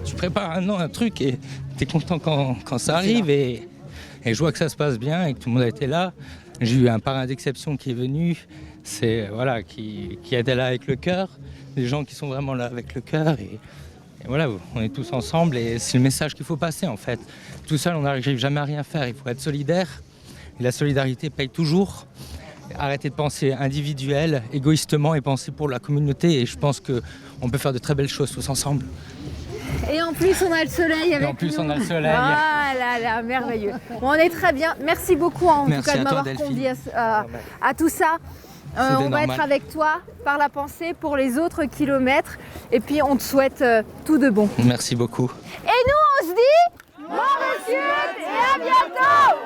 Tu prépares un truc et tu es content quand ça arrive et je vois que ça se passe bien et que tout le monde a été là. J'ai eu un parrain d'exception qui est venu, voilà, qui était là avec le cœur, des gens qui sont vraiment là avec le cœur et voilà, on est tous ensemble et c'est le message qu'il faut passer en fait. Tout seul, on n'arrive jamais à rien faire, il faut être solidaire et la solidarité paye toujours. Arrêter de penser individuel, égoïstement et penser pour la communauté et je pense qu'on peut faire de très belles choses tous ensemble. Et en plus, on a le soleil avec nous. Et en plus, on a le soleil. Ah là là, merveilleux. Bon, on est très bien. Merci beaucoup en tout cas de m'avoir convié à tout ça. On va être avec toi par la pensée pour les autres kilomètres. Et puis, on te souhaite tout de bon. Merci beaucoup. Et nous, on se dit bon monsieur et à bientôt.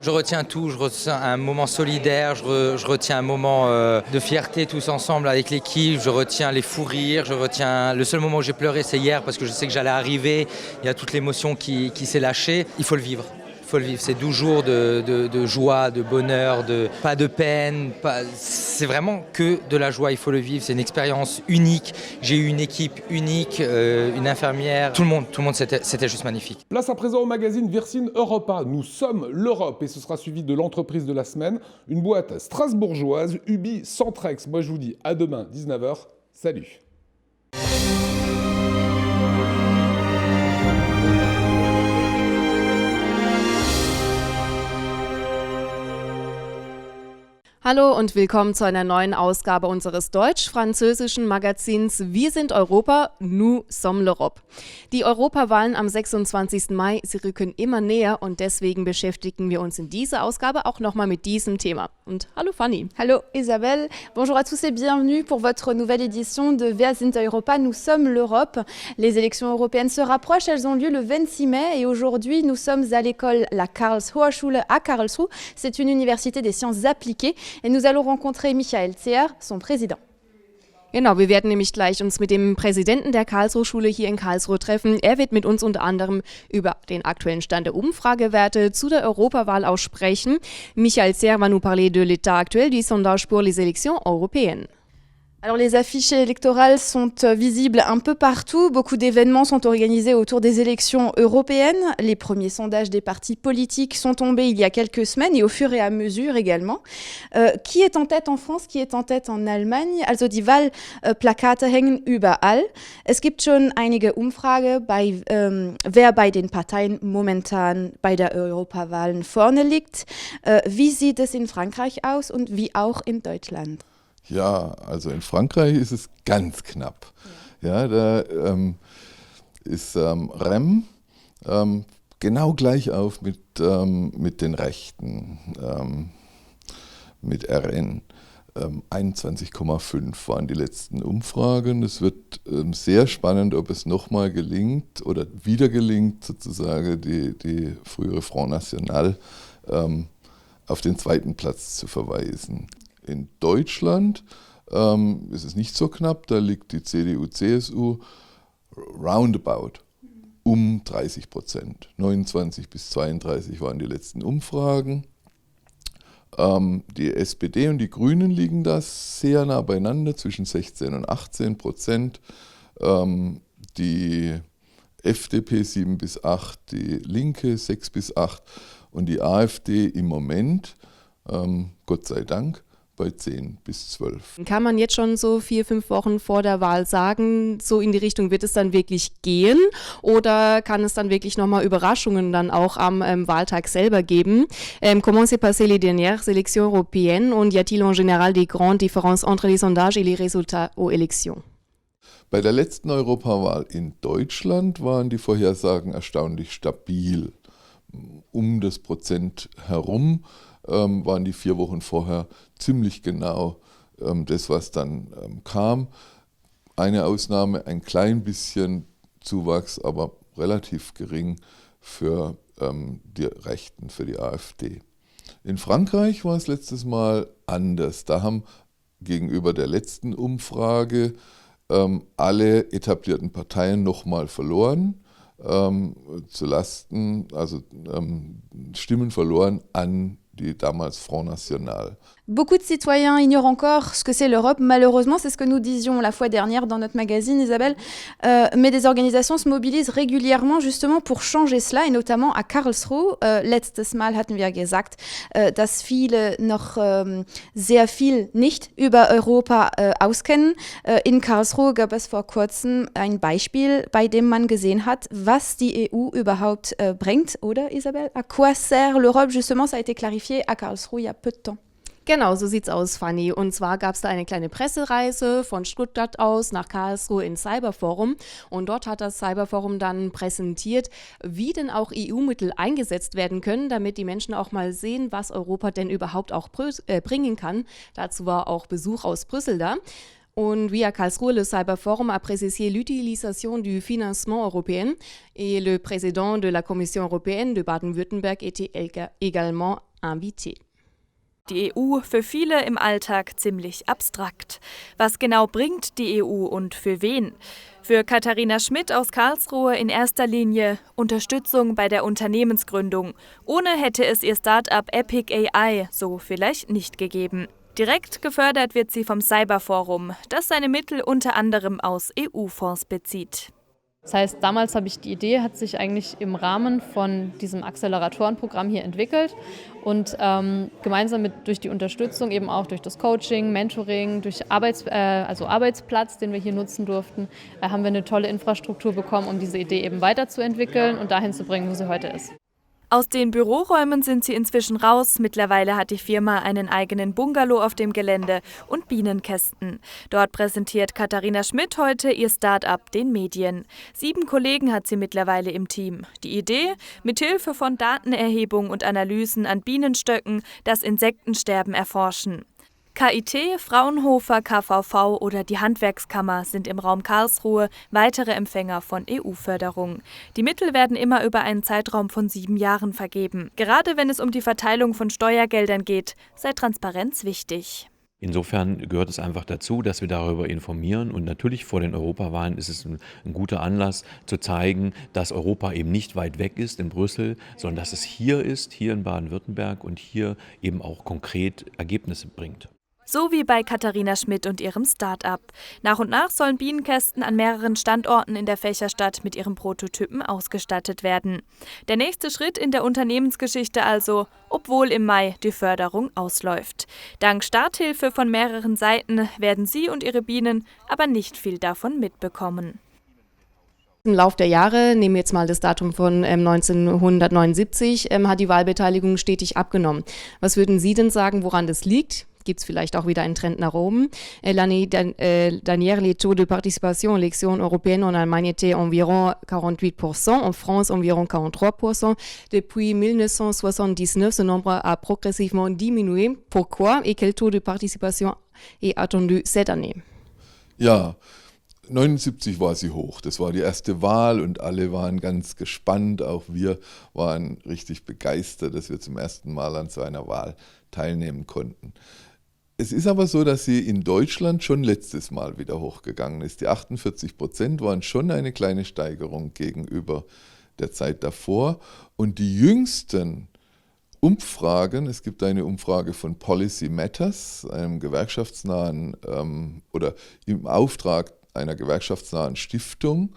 Je retiens tout, je retiens un moment solidaire, je retiens un moment de fierté tous ensemble avec l'équipe, je retiens les fous rires, je retiens... Le seul moment où j'ai pleuré, c'est hier parce que je sais que j'allais arriver, il y a toute l'émotion qui s'est lâchée. Il faut le vivre. C'est 12 jours de joie, de bonheur, pas de peine. C'est vraiment que de la joie, il faut le vivre. C'est une expérience unique. J'ai eu une équipe unique, une infirmière. Tout le monde, c'était juste magnifique. Place à présent au magazine Vircine Europa. Nous sommes l'Europe et ce sera suivi de l'entreprise de la semaine. Une boîte strasbourgeoise, Ubi Centrex. Moi je vous dis à demain, 19h. Salut. Hallo und willkommen zu einer neuen Ausgabe unseres deutsch-französischen Magazins Wir sind Europa, nous sommes l'Europe. Die Europawahlen am 26. Mai, sie rücken immer näher und deswegen beschäftigen wir uns in dieser Ausgabe auch nochmal mit diesem Thema. Und hallo Fanny. Hallo Isabelle, bonjour à tous et bienvenue pour votre nouvelle édition de Wir sind Europa, nous sommes l'Europe. Les élections européennes se rapprochent, elles ont lieu le 26 mai et aujourd'hui nous sommes à l'école La Karlsruher Schule à Karlsruhe. C'est une université des sciences appliquées. Et nous allons rencontrer Michael Zehr, son président. Genau, wir werden nämlich gleich uns mit dem Präsidenten der Karlsruher Schule hier in Karlsruhe treffen. Er wird mit uns unter anderem über den aktuellen Stand der Umfragewerte zu der Europawahl auch sprechen. Michael Zehr va nous parler de l'état actuel du sondage pour les élections européennes. Alors les affiches électorales sont visibles un peu partout. Beaucoup d'événements sont organisés autour des élections européennes. Les premiers sondages des partis politiques sont tombés il y a quelques semaines et au fur et à mesure également. Qui est en tête en France, qui est en tête en Allemagne? Also die Wahlplakate hängen überall. Es gibt schon einige Umfragen, wer bei den Parteien momentan bei der Europawahlen vorne liegt. Wie sieht es in Frankreich aus und wie auch in Deutschland? Ja, also in Frankreich ist es ganz knapp. Ja, da ist REM genau gleich auf mit den Rechten, mit RN. 21,5 waren die letzten Umfragen. Es wird sehr spannend, ob es nochmal gelingt oder wieder gelingt, sozusagen die frühere Front National auf den zweiten Platz zu verweisen. In Deutschland ist es nicht so knapp, da liegt die CDU-CSU roundabout um 30%. 29 bis 32 waren die letzten Umfragen. Die SPD und die Grünen liegen da sehr nah beieinander, zwischen 16 und 18%. Die FDP 7 bis 8, die Linke 6 bis 8 und die AfD im Moment, Gott sei Dank, bei 10 bis 12. Kann man jetzt schon so 4-5 Wochen vor der Wahl sagen, so in die Richtung wird es dann wirklich gehen oder kann es dann wirklich nochmal Überraschungen dann auch am Wahltag selber geben? Comment s'est passée les dernières élections européennes und y a-t-il en général des grandes différences entre les sondages et les résultats aux élections? Bei der letzten Europawahl in Deutschland waren die Vorhersagen erstaunlich stabil. Um das Prozent herum waren die 4 Wochen vorher ziemlich genau das, was dann kam. Eine Ausnahme, ein klein bisschen Zuwachs, aber relativ gering für die Rechten, für die AfD. In Frankreich war es letztes Mal anders. Da haben gegenüber der letzten Umfrage alle etablierten Parteien nochmal verloren, Stimmen verloren an die damals Front National. Beaucoup de citoyens ignorent encore ce que c'est l'Europe. Malheureusement, c'est ce que nous disions la fois dernière dans notre magazine, Isabelle. Mais des organisations se mobilisent régulièrement justement pour changer cela, et notamment à Karlsruhe. Letztes Mal hatten wir gesagt, dass viele noch sehr viel nicht über Europa auskennen. In Karlsruhe gab es vor kurzem ein Beispiel, bei dem man gesehen hat, was die EU überhaupt bringt, oder Isabelle? À quoi sert l'Europe? Justement, ça a été clarifié à Karlsruhe il y a peu de temps. Genau, so sieht's aus, Fanny. Und zwar gab es da eine kleine Pressereise von Stuttgart aus nach Karlsruhe ins Cyberforum. Und dort hat das Cyberforum dann präsentiert, wie denn auch EU-Mittel eingesetzt werden können, damit die Menschen auch mal sehen, was Europa denn überhaupt auch bringen kann. Dazu war auch Besuch aus Brüssel da. Und via Karlsruhe, le Cyberforum a précisé l'utilisation du financement européen et le président de la Commission européenne de Baden-Württemberg était également invité. Die EU für viele im Alltag ziemlich abstrakt. Was genau bringt die EU und für wen? Für Katharina Schmidt aus Karlsruhe in erster Linie Unterstützung bei der Unternehmensgründung. Ohne hätte es ihr Start-up Epic AI so vielleicht nicht gegeben. Direkt gefördert wird sie vom Cyberforum, das seine Mittel unter anderem aus EU-Fonds bezieht. Das heißt, damals habe ich die Idee, hat sich eigentlich im Rahmen von diesem Acceleratorenprogramm hier entwickelt und gemeinsam durch die Unterstützung, eben auch durch das Coaching, Mentoring, durch Arbeitsplatz, den wir hier nutzen durften, haben wir eine tolle Infrastruktur bekommen, um diese Idee eben weiterzuentwickeln und dahin zu bringen, wo sie heute ist. Aus den Büroräumen sind sie inzwischen raus. Mittlerweile hat die Firma einen eigenen Bungalow auf dem Gelände und Bienenkästen. Dort präsentiert Katharina Schmidt heute ihr Start-up den Medien. 7 Kollegen hat sie mittlerweile im Team. Die Idee? Mithilfe von Datenerhebung und Analysen an Bienenstöcken das Insektensterben erforschen. KIT, Fraunhofer, KVV oder die Handwerkskammer sind im Raum Karlsruhe weitere Empfänger von EU-Förderung. Die Mittel werden immer über einen Zeitraum von 7 Jahren vergeben. Gerade wenn es um die Verteilung von Steuergeldern geht, sei Transparenz wichtig. Insofern gehört es einfach dazu, dass wir darüber informieren, und natürlich vor den Europawahlen ist es ein guter Anlass zu zeigen, dass Europa eben nicht weit weg ist in Brüssel, sondern dass es hier ist, hier in Baden-Württemberg, und hier eben auch konkret Ergebnisse bringt. So wie bei Katharina Schmidt und ihrem Start-up. Nach und nach sollen Bienenkästen an mehreren Standorten in der Fächerstadt mit ihren Prototypen ausgestattet werden. Der nächste Schritt in der Unternehmensgeschichte also, obwohl im Mai die Förderung ausläuft. Dank Starthilfe von mehreren Seiten werden sie und ihre Bienen aber nicht viel davon mitbekommen. Im Lauf der Jahre, nehmen wir jetzt mal das Datum von 1979, hat die Wahlbeteiligung stetig abgenommen. Was würden Sie denn sagen, woran das liegt? Gibt es vielleicht auch wieder einen Trend nach oben? L'année dernière, les taux de participation aux élections européennes en Allemagne étaient environ 48%, en France environ 43%. Depuis 1979, ce nombre a progressivement diminué. Pourquoi et quel taux de participation est attendu cette année? Ja, 79 war sie hoch. Das war die erste Wahl und alle waren ganz gespannt. Auch wir waren richtig begeistert, dass wir zum ersten Mal an so einer Wahl teilnehmen konnten. Es ist aber so, dass sie in Deutschland schon letztes Mal wieder hochgegangen ist. Die 48% waren schon eine kleine Steigerung gegenüber der Zeit davor. Und die jüngsten Umfragen, es gibt eine Umfrage von Policy Matters, einem gewerkschaftsnahen oder im Auftrag einer gewerkschaftsnahen Stiftung,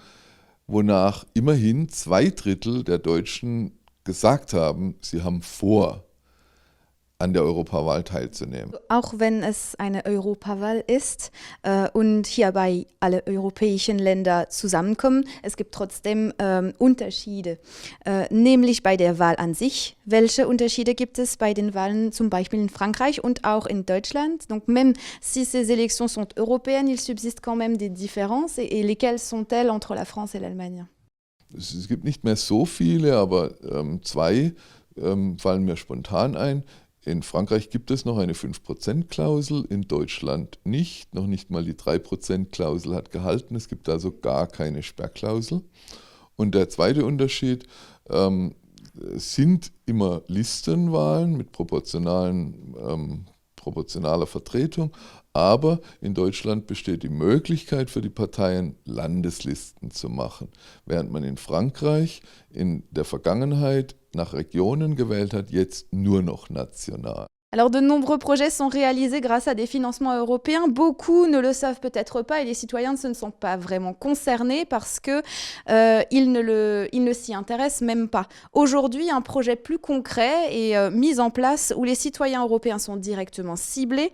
wonach immerhin 2/3 der Deutschen gesagt haben, sie haben vor, an der Europawahl teilzunehmen. Auch wenn es eine Europawahl ist und hierbei alle europäischen Länder zusammenkommen, es gibt trotzdem Unterschiede, nämlich bei der Wahl an sich. Welche Unterschiede gibt es bei den Wahlen zum Beispiel in Frankreich und auch in Deutschland? Donc même si ces élections sont européennes, il subsiste quand même des différences, et lesquelles sont-elles entre la France et l'Allemagne? Es gibt nicht mehr so viele, aber 2 fallen mir spontan ein. In Frankreich gibt es noch eine 5%-Klausel, in Deutschland nicht. Noch nicht mal die 3%-Klausel hat gehalten. Es gibt also gar keine Sperrklausel. Und der zweite Unterschied sind immer Listenwahlen mit proportionaler Vertretung, aber in Deutschland besteht die Möglichkeit für die Parteien, Landeslisten zu machen, während man in Frankreich in der Vergangenheit nach Regionen gewählt hat, jetzt nur noch national. Alors de nombreux projets sont réalisés grâce à des financements européens. Beaucoup ne le savent peut-être pas et les citoyens ne sont pas vraiment concernés parce que ils ne s'y intéressent même pas. Aujourd'hui, un projet plus concret est mis en place où les citoyens européens sont directement ciblés.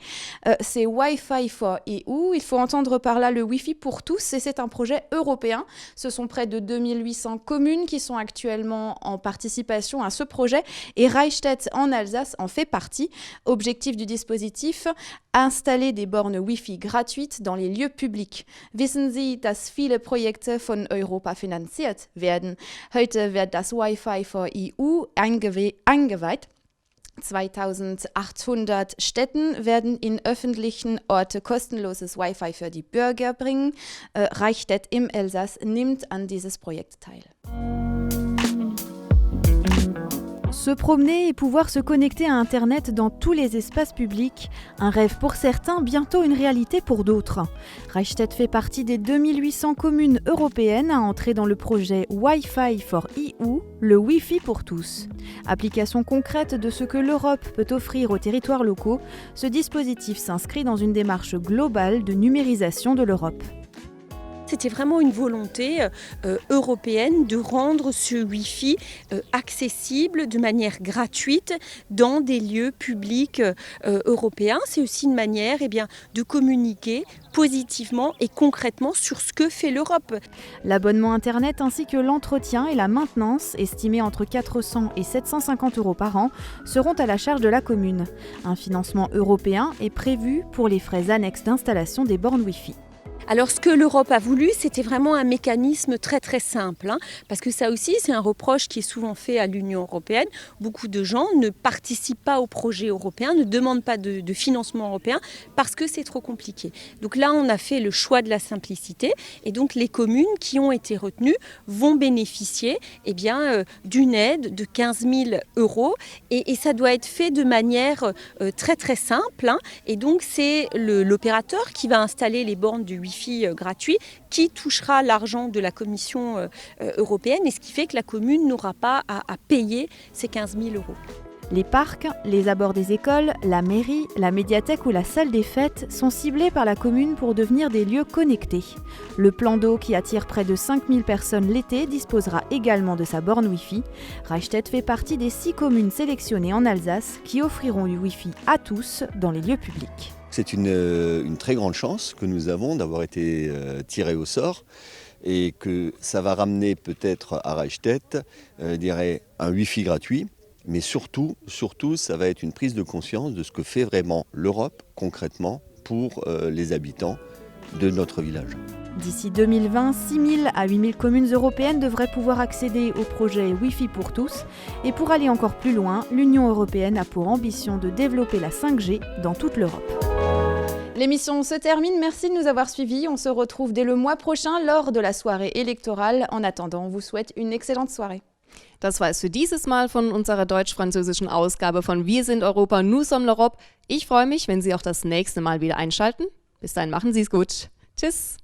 C'est Wi-Fi for EU. Il faut entendre par là le Wi-Fi pour tous et c'est un projet européen. Ce sont près de 2800 communes qui sont actuellement en participation à ce projet et Reichstätt en Alsace en fait partie. Objectif du dispositif, installer des bornes Wi-Fi gratuites dans les lieux publics. Wissen Sie, dass viele Projekte von Europa finanziert werden? Heute wird das Wi-Fi for EU eingeweiht. 2800 Städten werden in öffentlichen Orten kostenloses Wi-Fi für die Bürger bringen. Reichstätt im Elsass nimmt an dieses Projekt teil. Se promener et pouvoir se connecter à Internet dans tous les espaces publics, un rêve pour certains, bientôt une réalité pour d'autres. Reichstätt fait partie des 2800 communes européennes à entrer dans le projet Wi-Fi for EU, le Wi-Fi pour tous. Application concrète de ce que l'Europe peut offrir aux territoires locaux, ce dispositif s'inscrit dans une démarche globale de numérisation de l'Europe. C'était vraiment une volonté européenne de rendre ce Wi-Fi accessible de manière gratuite dans des lieux publics européens. C'est aussi une manière de communiquer positivement et concrètement sur ce que fait l'Europe. L'abonnement Internet ainsi que l'entretien et la maintenance, estimés entre 400 et 750 € par an, seront à la charge de la commune. Un financement européen est prévu pour les frais annexes d'installation des bornes Wi-Fi. Alors ce que l'Europe a voulu, c'était vraiment un mécanisme très très simple, parce que ça aussi c'est un reproche qui est souvent fait à l'Union européenne. Beaucoup de gens ne participent pas au projet européen, ne demandent pas de financement européen parce que c'est trop compliqué. Donc là on a fait le choix de la simplicité et donc les communes qui ont été retenues vont bénéficier d'une aide de 15 000 € et ça doit être fait de manière très très simple. Et donc c'est l'opérateur qui va installer les bornes du Wi-Fi gratuit qui touchera l'argent de la Commission européenne et ce qui fait que la commune n'aura pas à payer ces 15 000 €. Les parcs, les abords des écoles, la mairie, la médiathèque ou la salle des fêtes sont ciblés par la commune pour devenir des lieux connectés. Le plan d'eau qui attire près de 5000 personnes l'été disposera également de sa borne Wi-Fi. Reichstätt fait partie des 6 communes sélectionnées en Alsace qui offriront du Wi-Fi à tous dans les lieux publics. C'est une très grande chance que nous avons d'avoir été tirés au sort et que ça va ramener peut-être à Reichstätt un Wi-Fi gratuit, mais surtout, ça va être une prise de conscience de ce que fait vraiment l'Europe concrètement pour les habitants de notre village. D'ici 2020, 6 000 à 8 000 communes européennes devraient pouvoir accéder au projet Wi-Fi pour tous. Et pour aller encore plus loin, l'Union européenne a pour ambition de développer la 5G dans toute l'Europe. L'émission se termine, merci de nous avoir suivis. On se retrouve dès le mois prochain lors de la soirée électorale. En attendant, on vous souhaite une excellente soirée. Das war es für dieses Mal von unserer deutsch-französischen Ausgabe von Wir sind Europa, nous sommes l'Europe. Ich freue mich, wenn Sie auch das nächste Mal wieder einschalten. Bis dahin machen Sie es gut. Tschüss.